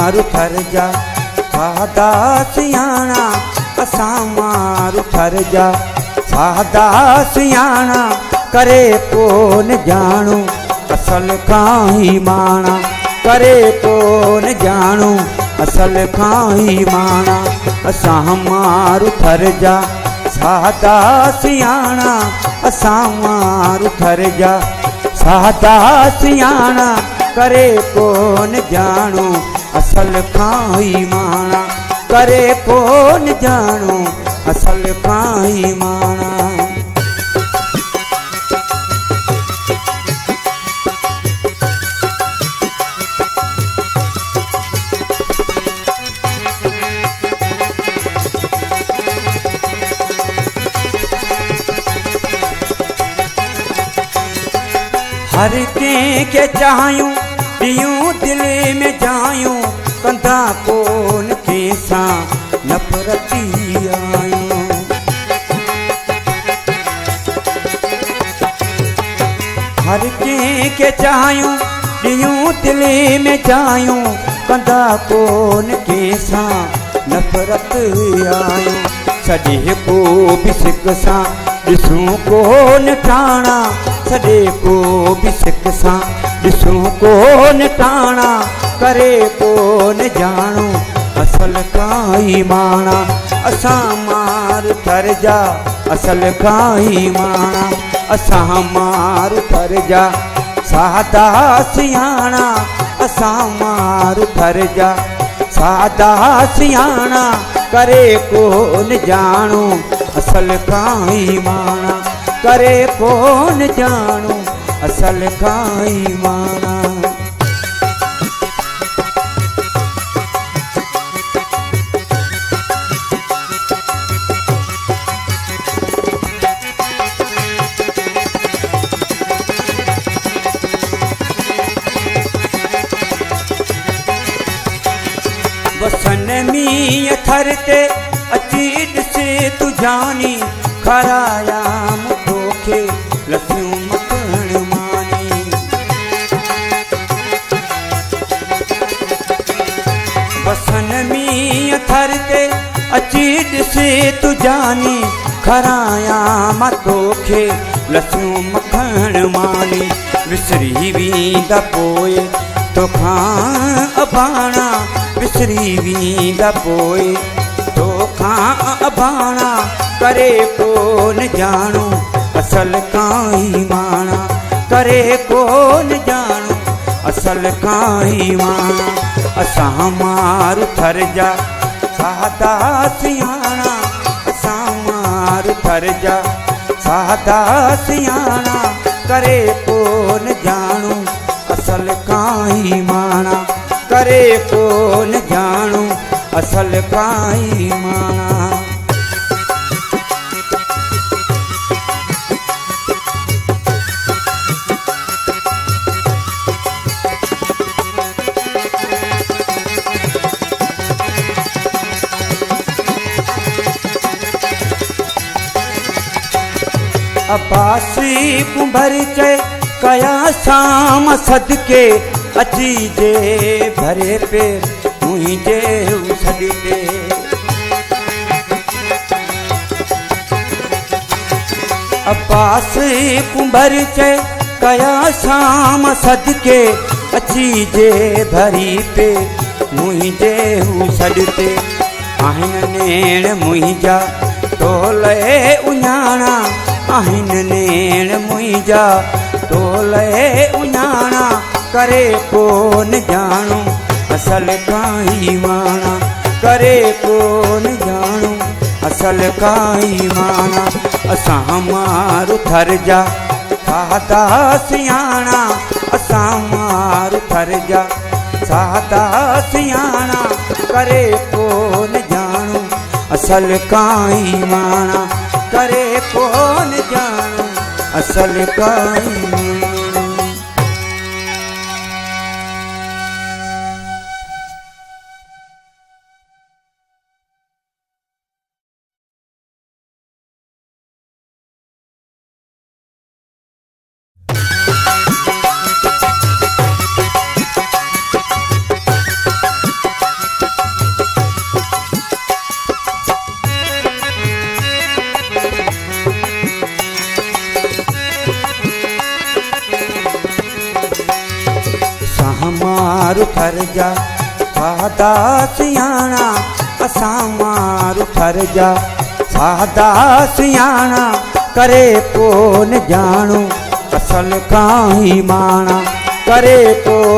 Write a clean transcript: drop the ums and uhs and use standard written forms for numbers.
मारू थर जा सादा सियाणा असां मारू थर जा सादा सियाणा करे कोन जाणू असल खां ही माणा करे कोन जाणू असल खां ही माणा असां मारू थर जा सादा सियाणा असां मारू थर जा सादा सियाणा करे कोन जाणू असल खां ही माणा करे कोन जाणू असल खां ही माणा। हर कंहिंखे चाहियूं ॾियूं दिल में जायूं कंदा कोन कंहिंसां नफ़रती आयूं। हर कंहिंखे चाहियूं ॾियूं दिल में जायूं कंदा कोन कंहिंसां नफ़रत आयूं। सॼे को बि सिक सां ॾिसूं कोन ठाणा सॼे को बि सिक सां ॾिसूं कोन ठाणा करे कोन जाणू असल खां ही माणा असां मारू थर जा असल खां ही माणा असां मारू थर जा सादा सियाणा असां मारू थर जा सादा सियाणा करे कोन जाणू असल खां ही माणा करे कोन जाणू असल खां ही माणा। बसन मींहं थर ते अची ॾिसे तू जानी खराया मुखे लसियूं मखण मानी। बसन मींहं थर ते अची ॾिसे तू जानी खराया मां तोखे लसियूं मखण मानी। विसरी वेंदा पोइ तोखां अबाणा विसरी वेंदा पोइ तोखां अबाणा करे कोन जाणू असल खां ही माणा करे कोन जाणू असल खां ही माणा असां मारू थर जा सादा सियाणा असां मारू थर जा सादा सियाणा करे कोन जाणू असल खां ही माणा करे कोन जाणू असल खां ही माणा। अब्बासी कुंभर चए कया शाम सदके अची जे भरे पे मुंहिंजे छॾे। अब्बासी कुंभर चए कया शाम सदके अची जे भरी पे मुंहिंजे छॾे। आहिनि नेण मुंहिंजा तोले उञाणा आहिनि नेण मुंहिंजा तोले उञाणा करे कोन जाणू असल खां ही माणा करे कोन जाणू असल खां ही माणा असां मारू थर जा सादा सियाणा असां मारू थर जा सादा सियाणा करे कोन जाणू असल खां ही माणा करे कोन जाणू असल खां ही माणा। मारू ठर जा वादा सियाणा असां मारू ठर जा वादा सियाणा करे कोन जाणू असल काई माणा करे को